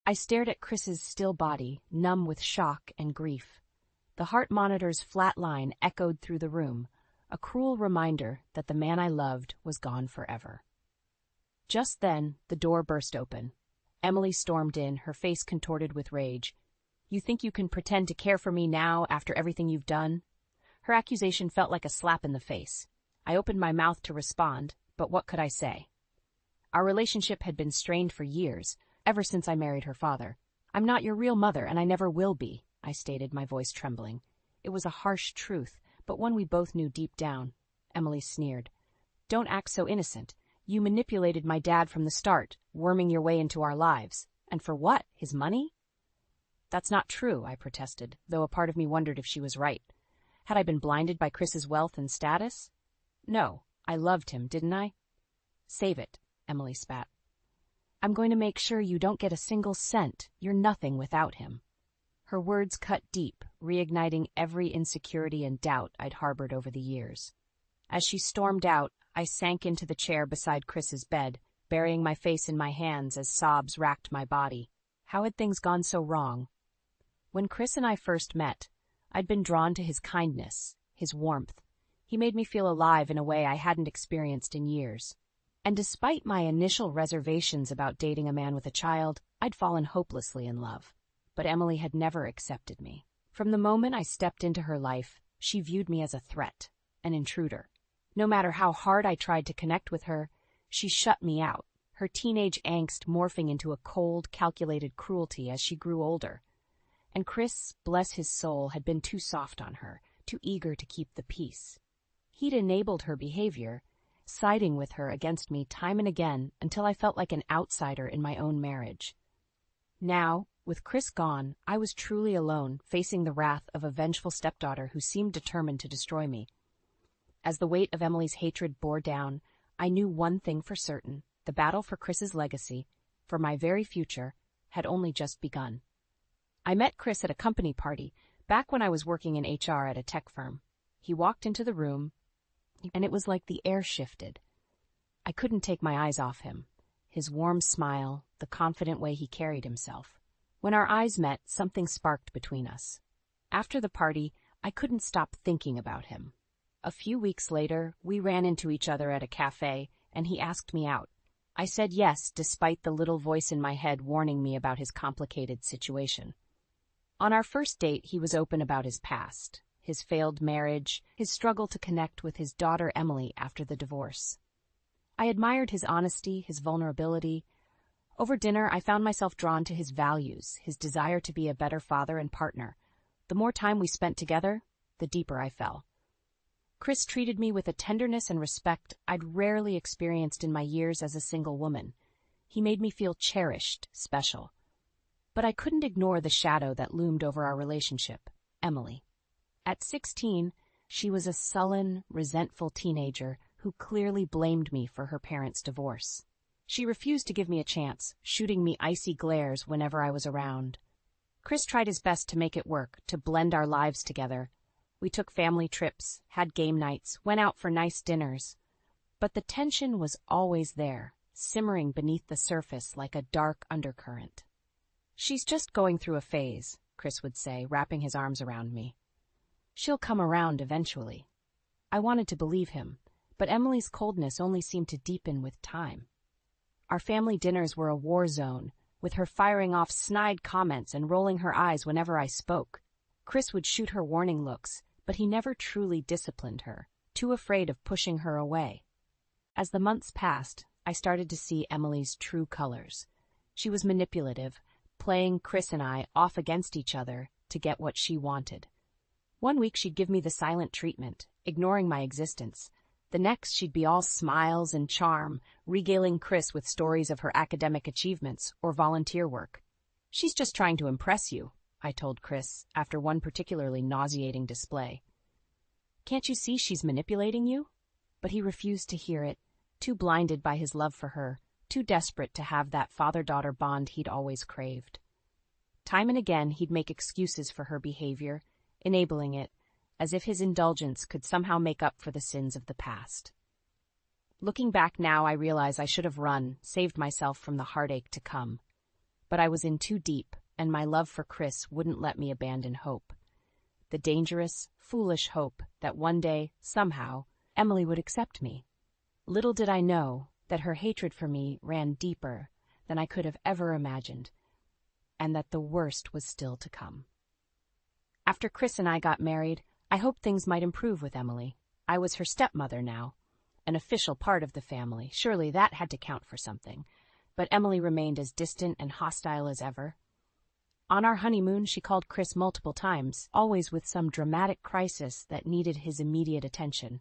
I stared at Chris's still body, numb with shock and grief. The heart monitor's flat line echoed through the room, a cruel reminder that the man I loved was gone forever. Just then, the door burst open. Emily stormed in, her face contorted with rage. "You think you can pretend to care for me now after everything you've done?" Her accusation felt like a slap in the face. I opened my mouth to respond, but what could I say? Our relationship had been strained for years, ever since I married her father. "I'm not your real mother, and I never will be," I stated, my voice trembling. It was a harsh truth, but one we both knew deep down. Emily sneered. "Don't act so innocent. You manipulated my dad from the start, worming your way into our lives. And for what? His money?" "That's not true," I protested, though a part of me wondered if she was right. Had I been blinded by Chris's wealth and status? No, I loved him, didn't I? "Save it," Emily spat. "I'm going to make sure you don't get a single cent. You're nothing without him." Her words cut deep, reigniting every insecurity and doubt I'd harbored over the years. As she stormed out, I sank into the chair beside Chris's bed, burying my face in my hands as sobs racked my body. How had things gone so wrong? When Chris and I first met, I'd been drawn to his kindness, his warmth. He made me feel alive in a way I hadn't experienced in years. And despite my initial reservations about dating a man with a child, I'd fallen hopelessly in love. But Emily had never accepted me. From the moment I stepped into her life, she viewed me as a threat, an intruder. No matter how hard I tried to connect with her, she shut me out, her teenage angst morphing into a cold, calculated cruelty as she grew older. And Chris, bless his soul, had been too soft on her, too eager to keep the peace. He'd enabled her behavior, siding with her against me time and again until I felt like an outsider in my own marriage. Now, with Chris gone, I was truly alone, facing the wrath of a vengeful stepdaughter who seemed determined to destroy me. As the weight of Emily's hatred bore down, I knew one thing for certain: the battle for Chris's legacy, for my very future, had only just begun. I met Chris at a company party, back when I was working in HR at a tech firm. He walked into the room, and it was like the air shifted. I couldn't take my eyes off him. His warm smile, the confident way he carried himself. When our eyes met, something sparked between us. After the party, I couldn't stop thinking about him. A few weeks later, we ran into each other at a cafe, and he asked me out. I said yes, despite the little voice in my head warning me about his complicated situation. On our first date, he was open about his past, his failed marriage, his struggle to connect with his daughter Emily after the divorce. I admired his honesty, his vulnerability. Over dinner, I found myself drawn to his values, his desire to be a better father and partner. The more time we spent together, the deeper I fell. Chris treated me with a tenderness and respect I'd rarely experienced in my years as a single woman. He made me feel cherished, special. But I couldn't ignore the shadow that loomed over our relationship, Emily. At 16, she was a sullen, resentful teenager who clearly blamed me for her parents' divorce. She refused to give me a chance, shooting me icy glares whenever I was around. Chris tried his best to make it work, to blend our lives together. We took family trips, had game nights, went out for nice dinners. But the tension was always there, simmering beneath the surface like a dark undercurrent. "She's just going through a phase," Chris would say, wrapping his arms around me. "She'll come around eventually." I wanted to believe him, but Emily's coldness only seemed to deepen with time. Our family dinners were a war zone, with her firing off snide comments and rolling her eyes whenever I spoke. Chris would shoot her warning looks, but he never truly disciplined her, too afraid of pushing her away. As the months passed, I started to see Emily's true colors. She was manipulative, playing Chris and I off against each other to get what she wanted. One week she'd give me the silent treatment, ignoring my existence. The next she'd be all smiles and charm, regaling Chris with stories of her academic achievements or volunteer work. "She's just trying to impress you," I told Chris after one particularly nauseating display. "Can't you see she's manipulating you?" But he refused to hear it, too blinded by his love for her, too desperate to have that father-daughter bond he'd always craved. Time and again he'd make excuses for her behavior, enabling it, as if his indulgence could somehow make up for the sins of the past. Looking back now, I realize I should have run, saved myself from the heartache to come. But I was in too deep, and my love for Chris wouldn't let me abandon hope. The dangerous, foolish hope that one day, somehow, Emily would accept me. Little did I know that her hatred for me ran deeper than I could have ever imagined, and that the worst was still to come. After Chris and I got married, I hoped things might improve with Emily. I was her stepmother now, an official part of the family. Surely that had to count for something. But Emily remained as distant and hostile as ever. On our honeymoon, she called Chris multiple times, always with some dramatic crisis that needed his immediate attention.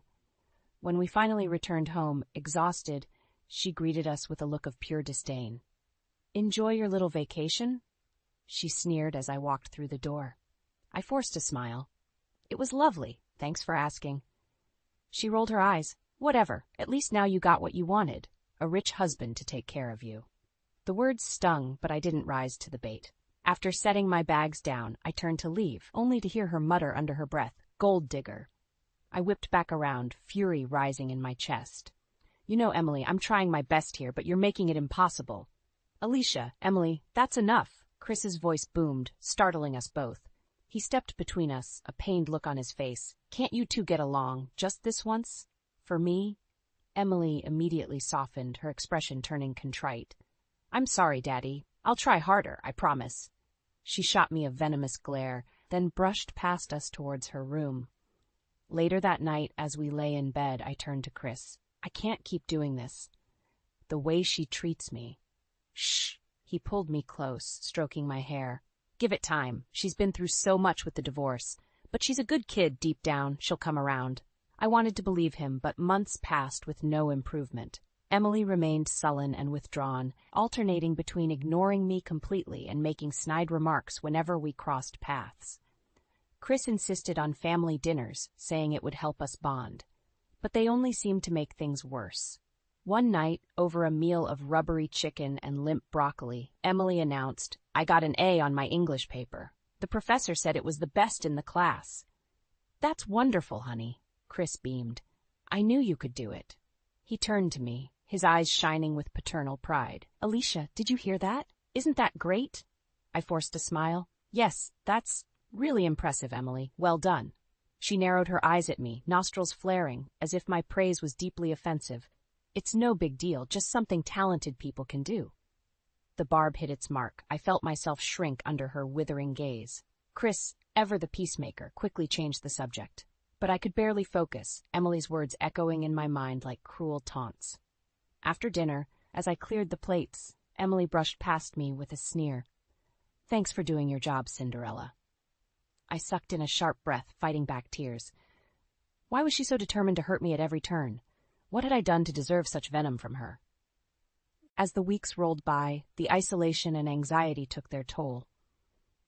When we finally returned home, exhausted, she greeted us with a look of pure disdain. "Enjoy your little vacation?" she sneered as I walked through the door. I forced a smile. "It was lovely, thanks for asking." She rolled her eyes. "Whatever, at least now you got what you wanted, a rich husband to take care of you." The words stung, but I didn't rise to the bait. After setting my bags down, I turned to leave, only to hear her mutter under her breath, "Gold digger." I whipped back around, fury rising in my chest. "You know, Emily, I'm trying my best here, but you're making it impossible." "Alicia, Emily, that's enough." Chris's voice boomed, startling us both. He stepped between us, a pained look on his face. "Can't you two get along, just this once? For me?" Emily immediately softened, her expression turning contrite. "I'm sorry, Daddy. I'll try harder, I promise." She shot me a venomous glare, then brushed past us towards her room. Later that night, as we lay in bed, I turned to Chris. "I can't keep doing this. The way she treats me." "Shh." He pulled me close, stroking my hair. "Give it time. She's been through so much with the divorce. But she's a good kid deep down. She'll come around." I wanted to believe him, but months passed with no improvement. Emily remained sullen and withdrawn, alternating between ignoring me completely and making snide remarks whenever we crossed paths. Chris insisted on family dinners, saying it would help us bond. But they only seemed to make things worse. One night, over a meal of rubbery chicken and limp broccoli, Emily announced, "I got an A on my English paper. The professor said it was the best in the class." "That's wonderful, honey," Chris beamed. "I knew you could do it." He turned to me, his eyes shining with paternal pride. "Alicia, did you hear that? Isn't that great?" I forced a smile. "Yes, that's really impressive, Emily. Well done." She narrowed her eyes at me, nostrils flaring, as if my praise was deeply offensive. "It's no big deal, just something talented people can do." The barb hit its mark. I felt myself shrink under her withering gaze. Chris, ever the peacemaker, quickly changed the subject. But I could barely focus, Emily's words echoing in my mind like cruel taunts. After dinner, as I cleared the plates, Emily brushed past me with a sneer. "Thanks for doing your job, Cinderella." I sucked in a sharp breath, fighting back tears. Why was she so determined to hurt me at every turn? What had I done to deserve such venom from her? As the weeks rolled by, the isolation and anxiety took their toll.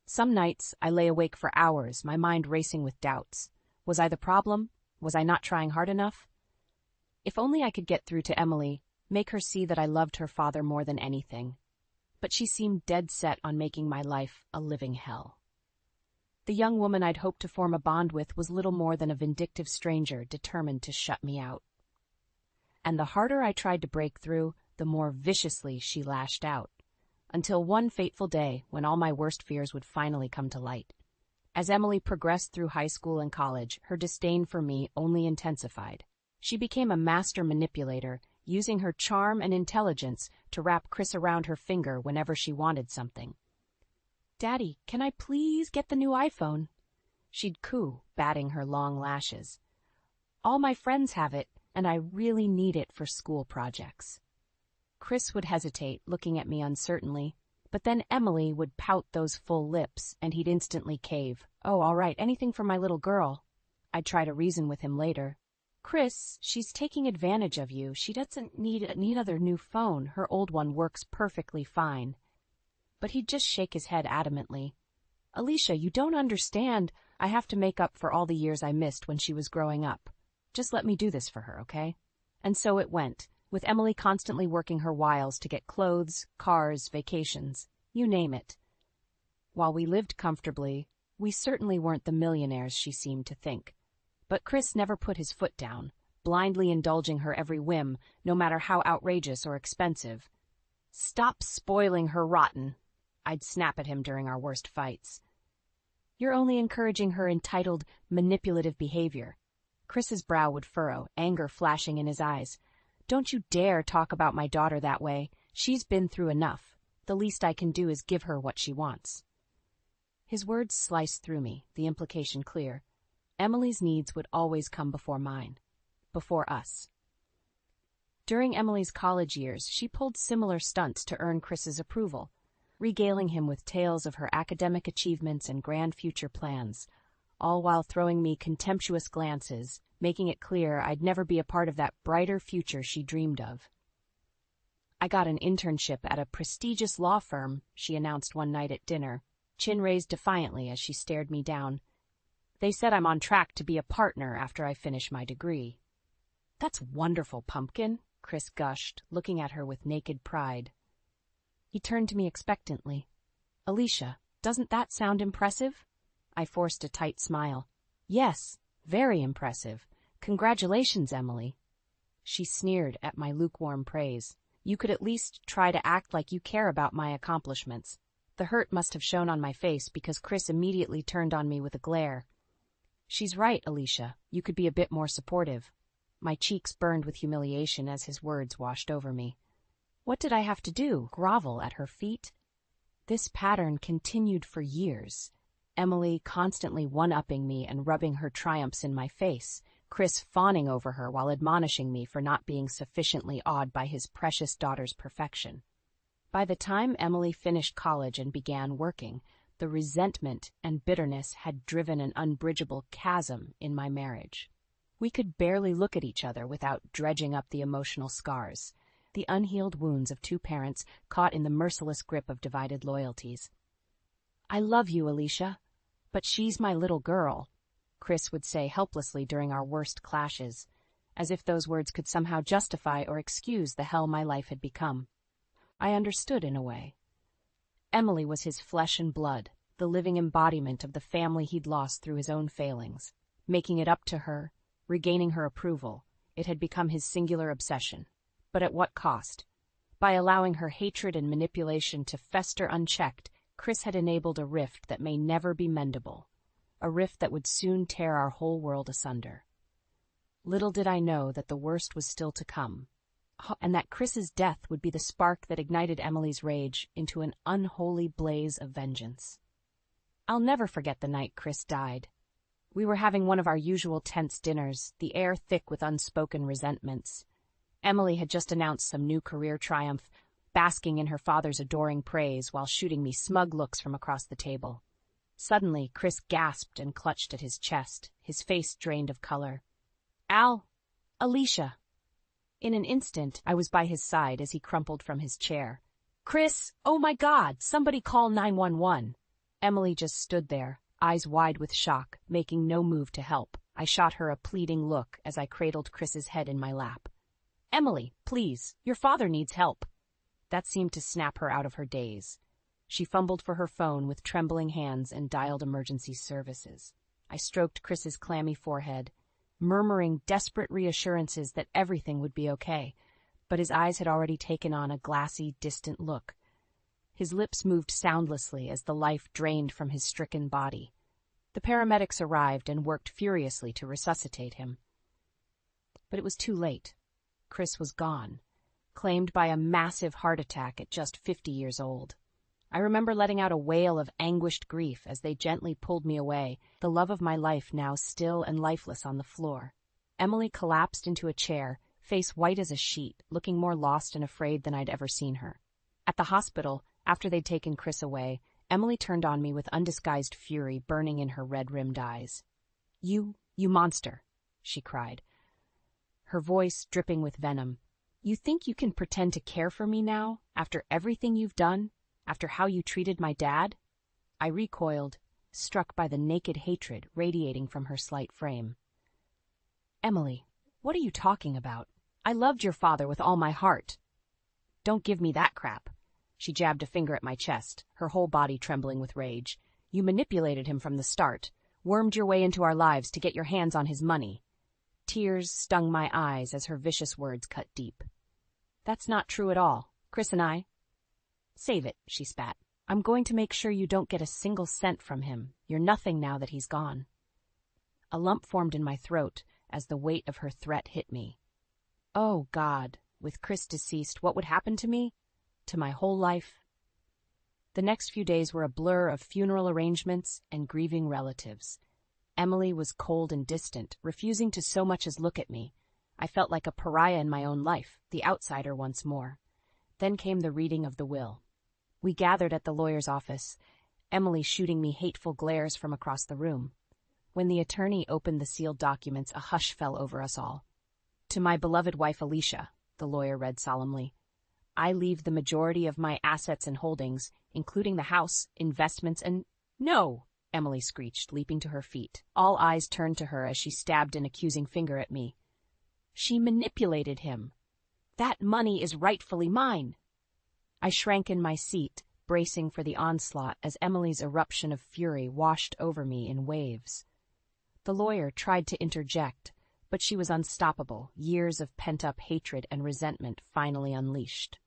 Some nights, I lay awake for hours, my mind racing with doubts. Was I the problem? Was I not trying hard enough? If only I could get through to Emily, make her see that I loved her father more than anything. But she seemed dead set on making my life a living hell. The young woman I'd hoped to form a bond with was little more than a vindictive stranger determined to shut me out. And the harder I tried to break through, the more viciously she lashed out, until one fateful day when all my worst fears would finally come to light. As Emily progressed through high school and college, her disdain for me only intensified. She became a master manipulator, using her charm and intelligence to wrap Chris around her finger whenever she wanted something. "Daddy, can I please get the new iPhone?" She'd coo, batting her long lashes. "All my friends have it, and I really need it for school projects." Chris would hesitate, looking at me uncertainly, but then Emily would pout those full lips, and he'd instantly cave. "Oh, all right, anything for my little girl." I'd try to reason with him later. "Chris, she's taking advantage of you. She doesn't need another new phone. Her old one works perfectly fine." But he'd just shake his head adamantly. "Alicia, you don't understand. I have to make up for all the years I missed when she was growing up. Just let me do this for her, okay?" And so it went, with Emily constantly working her wiles to get clothes, cars, vacations, you name it. While we lived comfortably, we certainly weren't the millionaires she seemed to think. But Chris never put his foot down, blindly indulging her every whim, no matter how outrageous or expensive. "Stop spoiling her rotten." I'd snap at him during our worst fights. You're only encouraging her entitled, manipulative behavior. Chris's brow would furrow, anger flashing in his eyes. Don't you dare talk about my daughter that way. She's been through enough. The least I can do is give her what she wants. His words sliced through me, the implication clear. Emily's needs would always come before mine. Before us. During Emily's college years, she pulled similar stunts to earn Chris's approval, regaling him with tales of her academic achievements and grand future plans, all while throwing me contemptuous glances, making it clear I'd never be a part of that brighter future she dreamed of. I got an internship at a prestigious law firm, she announced one night at dinner, chin raised defiantly as she stared me down. They said I'm on track to be a partner after I finish my degree. That's wonderful, Pumpkin, Chris gushed, looking at her with naked pride. He turned to me expectantly. Alicia, doesn't that sound impressive? I forced a tight smile. Yes, very impressive. Congratulations, Emily. She sneered at my lukewarm praise. You could at least try to act like you care about my accomplishments. The hurt must have shown on my face because Chris immediately turned on me with a glare. She's right, Alicia. You could be a bit more supportive. My cheeks burned with humiliation as his words washed over me. What did I have to do? Grovel at her feet? This pattern continued for years. Emily constantly one-upping me and rubbing her triumphs in my face, Chris fawning over her while admonishing me for not being sufficiently awed by his precious daughter's perfection. By the time Emily finished college and began working, the resentment and bitterness had driven an unbridgeable chasm in my marriage. We could barely look at each other without dredging up the emotional scars, the unhealed wounds of two parents caught in the merciless grip of divided loyalties. I love you, Alicia, but she's my little girl, Chris would say helplessly during our worst clashes, as if those words could somehow justify or excuse the hell my life had become. I understood in a way. Emily was his flesh and blood, the living embodiment of the family he'd lost through his own failings. Making it up to her, regaining her approval, it had become his singular obsession. But at what cost? By allowing her hatred and manipulation to fester unchecked, Chris had enabled a rift that may never be mendable, a rift that would soon tear our whole world asunder. Little did I know that the worst was still to come, and that Chris's death would be the spark that ignited Emily's rage into an unholy blaze of vengeance. I'll never forget the night Chris died. We were having one of our usual tense dinners, the air thick with unspoken resentments. Emily had just announced some new career triumph, basking in her father's adoring praise while shooting me smug looks from across the table. Suddenly, Chris gasped and clutched at his chest, his face drained of color. Alicia. In an instant, I was by his side as he crumpled from his chair. Chris, oh my God, somebody call 911. Emily just stood there, eyes wide with shock, making no move to help. I shot her a pleading look as I cradled Chris's head in my lap. Emily, please, your father needs help. That seemed to snap her out of her daze. She fumbled for her phone with trembling hands and dialed emergency services. I stroked Chris's clammy forehead, murmuring desperate reassurances that everything would be okay, but his eyes had already taken on a glassy, distant look. His lips moved soundlessly as the life drained from his stricken body. The paramedics arrived and worked furiously to resuscitate him. But it was too late. Chris was gone, claimed by a massive heart attack at just 50 years old. I remember letting out a wail of anguished grief as they gently pulled me away, the love of my life now still and lifeless on the floor. Emily collapsed into a chair, face white as a sheet, looking more lost and afraid than I'd ever seen her. At the hospital, after they'd taken Chris away, Emily turned on me with undisguised fury burning in her red-rimmed eyes. You monster, she cried, her voice dripping with venom. You think you can pretend to care for me now, after everything you've done? After how you treated my dad? I recoiled, struck by the naked hatred radiating from her slight frame. Emily, what are you talking about? I loved your father with all my heart. Don't give me that crap. She jabbed a finger at my chest, her whole body trembling with rage. You manipulated him from the start, wormed your way into our lives to get your hands on his money. Tears stung my eyes as her vicious words cut deep. That's not true at all. Chris and I... Save it, she spat. I'm going to make sure you don't get a single cent from him. You're nothing now that he's gone. A lump formed in my throat as the weight of her threat hit me. Oh, God, with Chris deceased, what would happen to me? To my whole life? The next few days were a blur of funeral arrangements and grieving relatives. Emily was cold and distant, refusing to so much as look at me. I felt like a pariah in my own life, the outsider once more. Then came the reading of the will. We gathered at the lawyer's office, Emily shooting me hateful glares from across the room. When the attorney opened the sealed documents, a hush fell over us all. To my beloved wife Alicia, the lawyer read solemnly, I leave the majority of my assets and holdings, including the house, investments, and— No! Emily screeched, leaping to her feet. All eyes turned to her as she stabbed an accusing finger at me. She manipulated him. That money is rightfully mine. I shrank in my seat, bracing for the onslaught as Emily's eruption of fury washed over me in waves. The lawyer tried to interject, but she was unstoppable, years of pent-up hatred and resentment finally unleashed.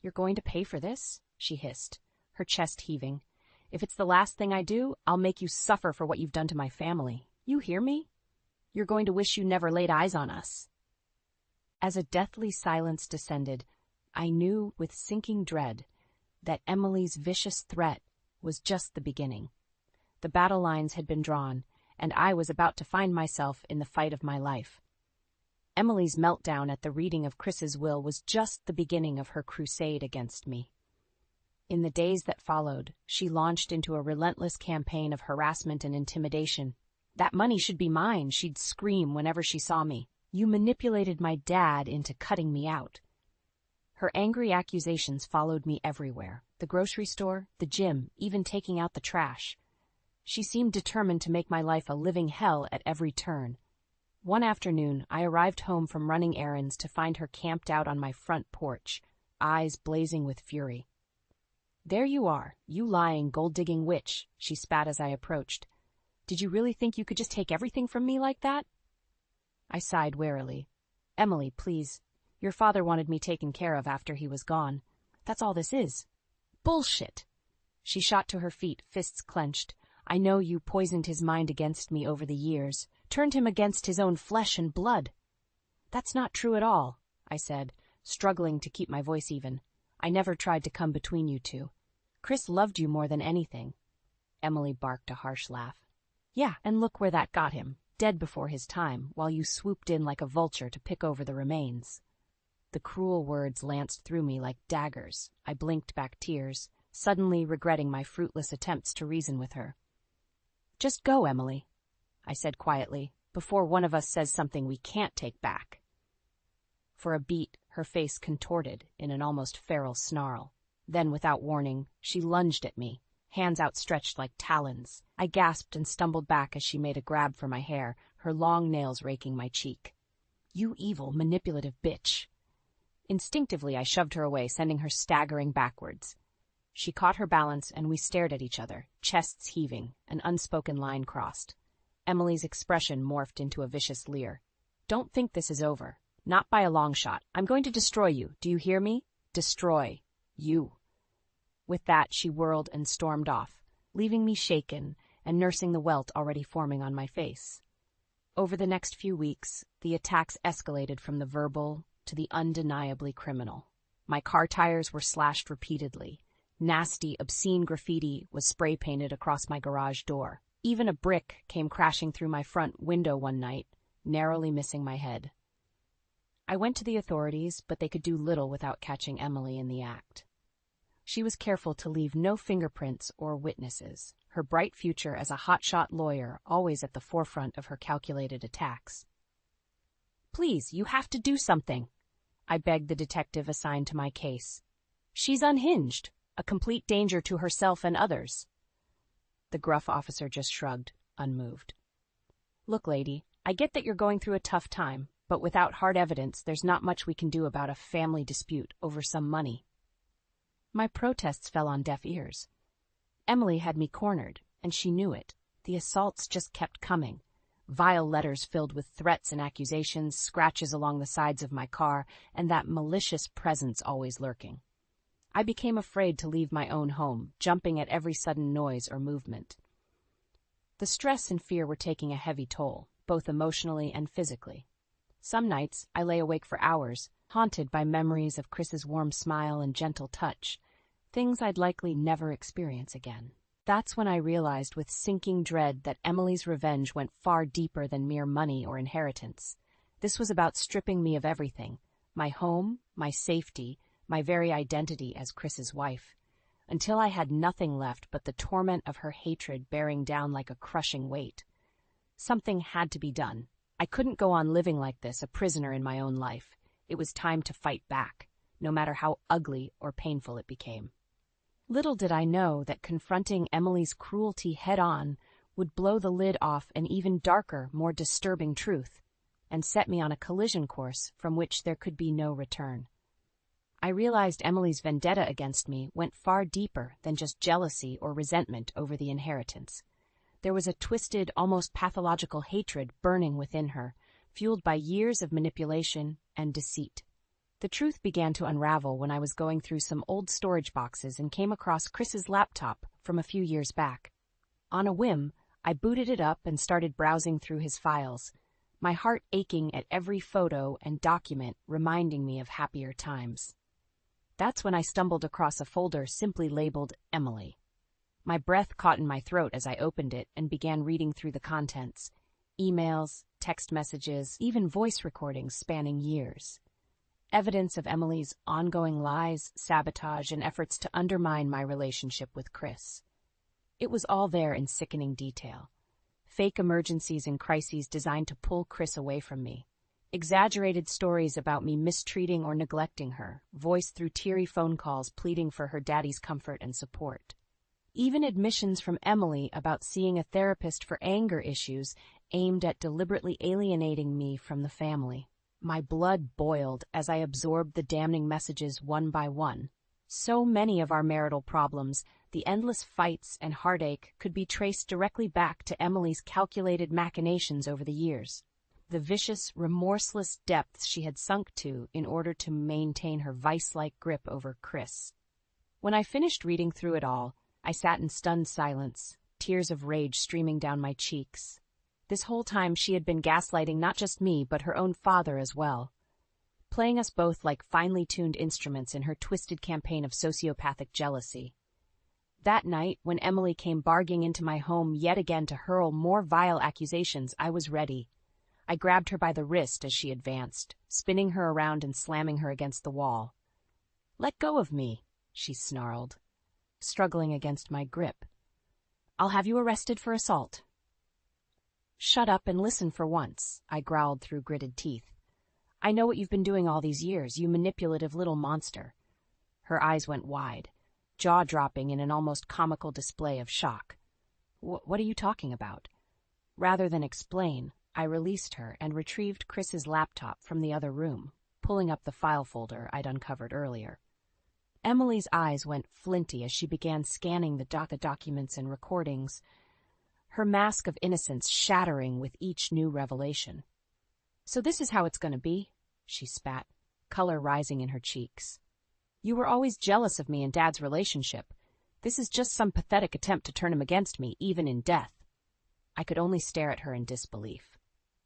You're going to pay for this? She hissed, her chest heaving. If it's the last thing I do, I'll make you suffer for what you've done to my family. You hear me? You're going to wish you never laid eyes on us. As a deathly silence descended, I knew with sinking dread that Emily's vicious threat was just the beginning. The battle lines had been drawn, and I was about to find myself in the fight of my life. Emily's meltdown at the reading of Chris's will was just the beginning of her crusade against me. In the days that followed, she launched into a relentless campaign of harassment and intimidation. That money should be mine, she'd scream whenever she saw me. You manipulated my dad into cutting me out. Her angry accusations followed me everywhere, the grocery store, the gym, even taking out the trash. She seemed determined to make my life a living hell at every turn. One afternoon, I arrived home from running errands to find her camped out on my front porch, eyes blazing with fury. There you are, you lying, gold-digging witch, she spat as I approached. Did you really think you could just take everything from me like that? I sighed wearily. Emily, please. Your father wanted me taken care of after he was gone. That's all this is. Bullshit! She shot to her feet, fists clenched. I know you poisoned his mind against me over the years, turned him against his own flesh and blood. That's not true at all, I said, struggling to keep my voice even. I never tried to come between you two. Chris loved you more than anything. Emily barked a harsh laugh. Yeah, and look where that got him, dead before his time, while you swooped in like a vulture to pick over the remains. The cruel words lanced through me like daggers. I blinked back tears, suddenly regretting my fruitless attempts to reason with her. Just go, Emily, I said quietly, before one of us says something we can't take back. For a beat, her face contorted in an almost feral snarl. Then, without warning, she lunged at me, hands outstretched like talons. I gasped and stumbled back as she made a grab for my hair, her long nails raking my cheek. You evil, manipulative bitch. Instinctively, I shoved her away, sending her staggering backwards. She caught her balance, and we stared at each other, chests heaving, an unspoken line crossed. Emily's expression morphed into a vicious leer. Don't think this is over. Not by a long shot. I'm going to destroy you. Do you hear me? Destroy. You. With that, she whirled and stormed off, leaving me shaken and nursing the welt already forming on my face. Over the next few weeks, the attacks escalated from the verbal to the undeniably criminal. My car tires were slashed repeatedly. Nasty, obscene graffiti was spray-painted across my garage door. Even a brick came crashing through my front window one night, narrowly missing my head. I went to the authorities, but they could do little without catching Emily in the act. She was careful to leave no fingerprints or witnesses, her bright future as a hotshot lawyer always at the forefront of her calculated attacks. Please, you have to do something, I begged the detective assigned to my case. She's unhinged, a complete danger to herself and others. The gruff officer just shrugged, unmoved. Look, lady, I get that you're going through a tough time, but without hard evidence, there's not much we can do about a family dispute over some money. My protests fell on deaf ears. Emily had me cornered, and she knew it. The assaults just kept coming. Vile letters filled with threats and accusations, scratches along the sides of my car, and that malicious presence always lurking. I became afraid to leave my own home, jumping at every sudden noise or movement. The stress and fear were taking a heavy toll, both emotionally and physically. Some nights, I lay awake for hours, haunted by memories of Chris's warm smile and gentle touch, things I'd likely never experience again. That's when I realized with sinking dread that Emily's revenge went far deeper than mere money or inheritance. This was about stripping me of everything: my home, my safety, my very identity as Chris's wife, until I had nothing left but the torment of her hatred bearing down like a crushing weight. Something had to be done. I couldn't go on living like this, a prisoner in my own life. It was time to fight back, no matter how ugly or painful it became. Little did I know that confronting Emily's cruelty head-on would blow the lid off an even darker, more disturbing truth, and set me on a collision course from which there could be no return. I realized Emily's vendetta against me went far deeper than just jealousy or resentment over the inheritance. There was a twisted, almost pathological hatred burning within her, fueled by years of manipulation and deceit. The truth began to unravel when I was going through some old storage boxes and came across Chris's laptop from a few years back. On a whim, I booted it up and started browsing through his files, my heart aching at every photo and document reminding me of happier times. That's when I stumbled across a folder simply labeled Emily. My breath caught in my throat as I opened it and began reading through the contents: emails, text messages, even voice recordings spanning years. Evidence of Emily's ongoing lies, sabotage, and efforts to undermine my relationship with Chris. It was all there in sickening detail. Fake emergencies and crises designed to pull Chris away from me. Exaggerated stories about me mistreating or neglecting her, voiced through teary phone calls pleading for her daddy's comfort and support. Even admissions from Emily about seeing a therapist for anger issues aimed at deliberately alienating me from the family. My blood boiled as I absorbed the damning messages one by one. So many of our marital problems, the endless fights and heartache, could be traced directly back to Emily's calculated machinations over the years. The vicious, remorseless depths she had sunk to in order to maintain her vice-like grip over Chris. When I finished reading through it all, I sat in stunned silence, tears of rage streaming down my cheeks. This whole time she had been gaslighting not just me, but her own father as well, playing us both like finely tuned instruments in her twisted campaign of sociopathic jealousy. That night, when Emily came barging into my home yet again to hurl more vile accusations, I was ready. I grabbed her by the wrist as she advanced, spinning her around and slamming her against the wall. "Let go of me," she snarled, struggling against my grip. "I'll have you arrested for assault." "Shut up and listen for once," I growled through gritted teeth. "I know what you've been doing all these years, you manipulative little monster." Her eyes went wide, jaw-dropping in an almost comical display of shock. What are you talking about?" Rather than explain, I released her and retrieved Chris's laptop from the other room, pulling up the file folder I'd uncovered earlier. Emily's eyes went flinty as she began scanning the documents and recordings, her mask of innocence shattering with each new revelation. "So this is how it's going to be," she spat, color rising in her cheeks. "You were always jealous of me and Dad's relationship. This is just some pathetic attempt to turn him against me, even in death." I could only stare at her in disbelief.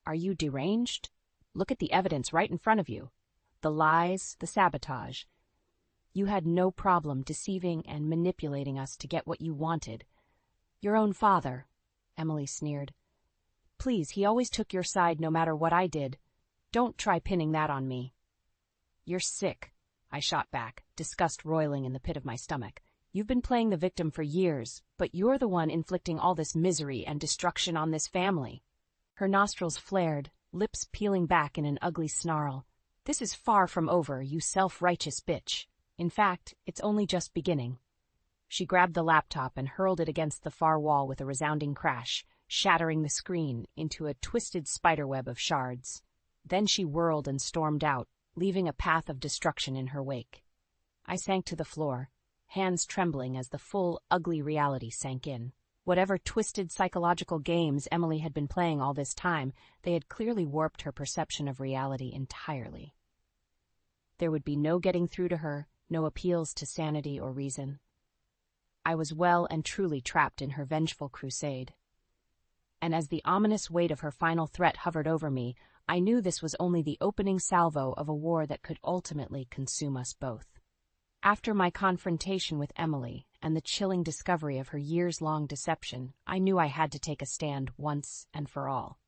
"Are you deranged? Look at the evidence right in front of you. The lies, the sabotage. You had no problem deceiving and manipulating us to get what you wanted. Your own father," Emily sneered. "Please, he always took your side no matter what I did. Don't try pinning that on me." "You're sick," I shot back, disgust roiling in the pit of my stomach. "You've been playing the victim for years, but you're the one inflicting all this misery and destruction on this family." Her nostrils flared, lips peeling back in an ugly snarl. "This is far from over, you self-righteous bitch. In fact, it's only just beginning." She grabbed the laptop and hurled it against the far wall with a resounding crash, shattering the screen into a twisted spiderweb of shards. Then she whirled and stormed out, leaving a path of destruction in her wake. I sank to the floor, hands trembling as the full, ugly reality sank in. Whatever twisted psychological games Emily had been playing all this time, they had clearly warped her perception of reality entirely. There would be no getting through to her, no appeals to sanity or reason. I was well and truly trapped in her vengeful crusade. And as the ominous weight of her final threat hovered over me, I knew this was only the opening salvo of a war that could ultimately consume us both. After my confrontation with Emily and the chilling discovery of her years-long deception, I knew I had to take a stand once and for all.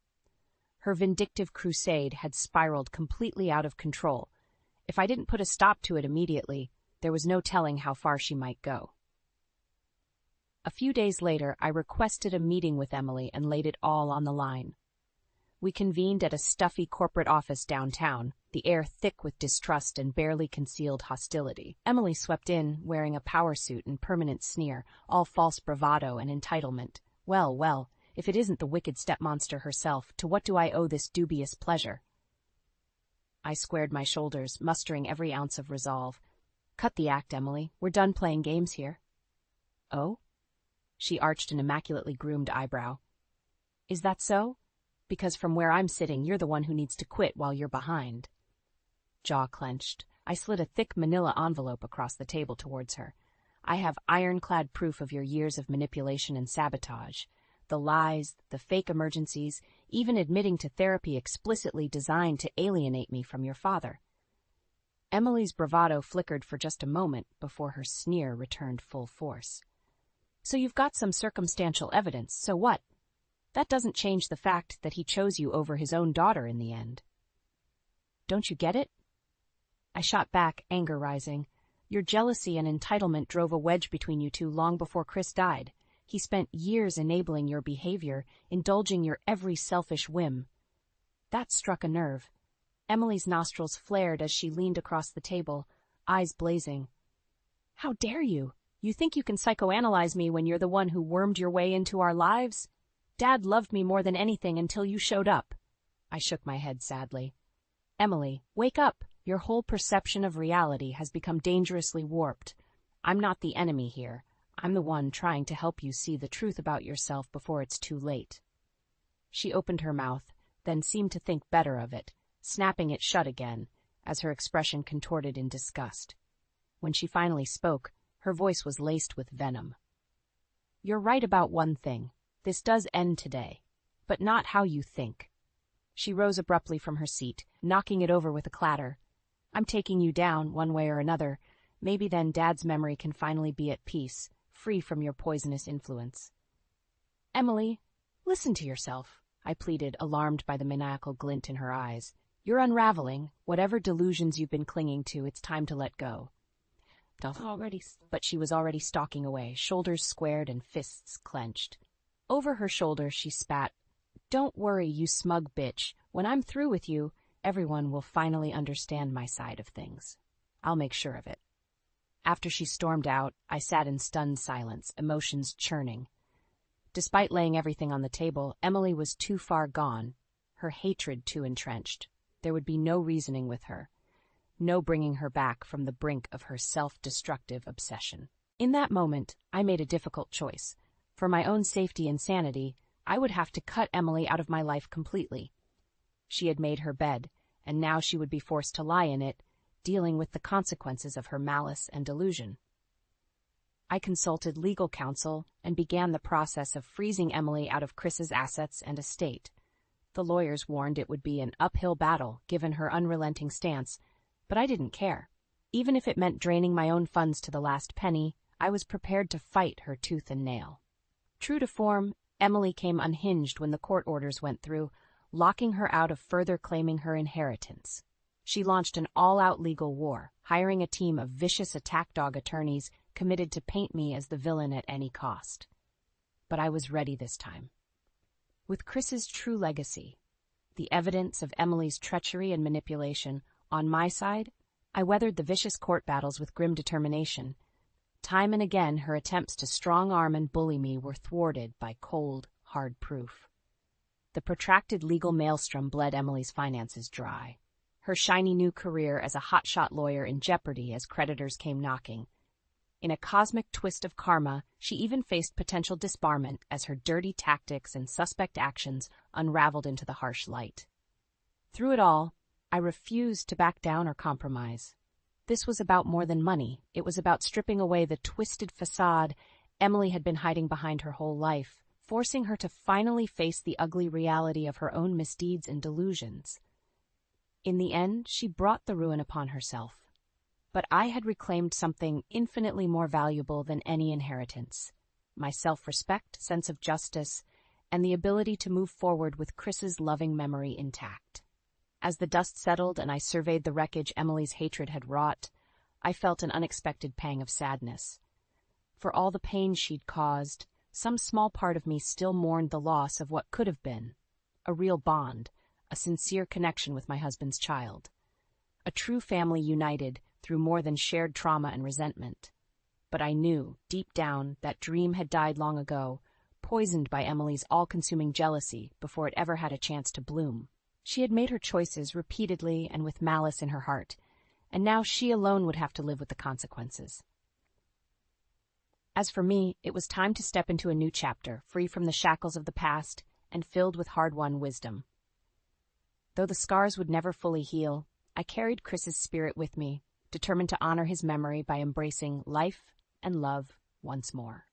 Her vindictive crusade had spiraled completely out of control. If I didn't put a stop to it immediately, there was no telling how far she might go. A few days later, I requested a meeting with Emily and laid it all on the line. We convened at a stuffy corporate office downtown, the air thick with distrust and barely concealed hostility. Emily swept in, wearing a power suit and permanent sneer, all false bravado and entitlement. Well, if it isn't the wicked stepmonster herself, to what do I owe this dubious pleasure? I squared my shoulders, mustering every ounce of resolve. Cut the act, Emily. We're done playing games here. Oh? She arched an immaculately groomed eyebrow. Is that so? Because from where I'm sitting, you're the one who needs to quit while you're behind. Jaw clenched. I slid a thick manila envelope across the table towards her. I have ironclad proof of your years of manipulation and sabotage. The lies, the fake emergencies, even admitting to therapy explicitly designed to alienate me from your father. Emily's bravado flickered for just a moment before her sneer returned full force. So you've got some circumstantial evidence, so what? That doesn't change the fact that he chose you over his own daughter in the end. Don't you get it? I shot back, anger rising. Your jealousy and entitlement drove a wedge between you two long before Chris died. He spent years enabling your behavior, indulging your every selfish whim. That struck a nerve. Emily's nostrils flared as she leaned across the table, eyes blazing. How dare you? You think you can psychoanalyze me when you're the one who wormed your way into our lives? Dad loved me more than anything until you showed up. I shook my head sadly. Emily, wake up. Your whole perception of reality has become dangerously warped. I'm not the enemy here. I'm the one trying to help you see the truth about yourself before it's too late. She opened her mouth, then seemed to think better of it, snapping it shut again, as her expression contorted in disgust. When she finally spoke, her voice was laced with venom. You're right about one thing. This does end today, but not how you think. She rose abruptly from her seat, knocking it over with a clatter. I'm taking you down, one way or another. Maybe then Dad's memory can finally be at peace, free from your poisonous influence. Emily, listen to yourself, I pleaded, alarmed by the maniacal glint in her eyes. You're unraveling. Whatever delusions you've been clinging to, it's time to let go. But she was already stalking away, shoulders squared and fists clenched. Over her shoulder, she spat, Don't worry, you smug bitch. When I'm through with you, everyone will finally understand my side of things. I'll make sure of it. After she stormed out, I sat in stunned silence, emotions churning. Despite laying everything on the table, Emily was too far gone, her hatred too entrenched. There would be no reasoning with her, no bringing her back from the brink of her self-destructive obsession. In that moment, I made a difficult choice. For my own safety and sanity, I would have to cut Emily out of my life completely. She had made her bed, and now she would be forced to lie in it, dealing with the consequences of her malice and delusion. I consulted legal counsel and began the process of freezing Emily out of Chris's assets and estate. The lawyers warned it would be an uphill battle, given her unrelenting stance, but I didn't care. Even if it meant draining my own funds to the last penny, I was prepared to fight her tooth and nail. True to form, Emily came unhinged when the court orders went through, locking her out of further claiming her inheritance. She launched an all-out legal war, hiring a team of vicious attack dog attorneys committed to paint me as the villain at any cost. But I was ready this time. With Chris's true legacy, the evidence of Emily's treachery and manipulation, on my side, I weathered the vicious court battles with grim determination. Time and again, her attempts to strong-arm and bully me were thwarted by cold, hard proof. The protracted legal maelstrom bled Emily's finances dry, her shiny new career as a hotshot lawyer in jeopardy as creditors came knocking. In a cosmic twist of karma, she even faced potential disbarment as her dirty tactics and suspect actions unraveled into the harsh light. Through it all, I refused to back down or compromise. This was about more than money. It was about stripping away the twisted facade Emily had been hiding behind her whole life, forcing her to finally face the ugly reality of her own misdeeds and delusions. In the end, she brought the ruin upon herself. But I had reclaimed something infinitely more valuable than any inheritance: my self-respect, sense of justice, and the ability to move forward with Chris's loving memory intact. As the dust settled and I surveyed the wreckage Emily's hatred had wrought, I felt an unexpected pang of sadness. For all the pain she'd caused, some small part of me still mourned the loss of what could have been a real bond, a sincere connection with my husband's child. A true family united through more than shared trauma and resentment. But I knew, deep down, that dream had died long ago, poisoned by Emily's all-consuming jealousy before it ever had a chance to bloom. She had made her choices repeatedly and with malice in her heart, and now she alone would have to live with the consequences. As for me, it was time to step into a new chapter, free from the shackles of the past and filled with hard-won wisdom. Though the scars would never fully heal, I carried Chris's spirit with me, determined to honor his memory by embracing life and love once more.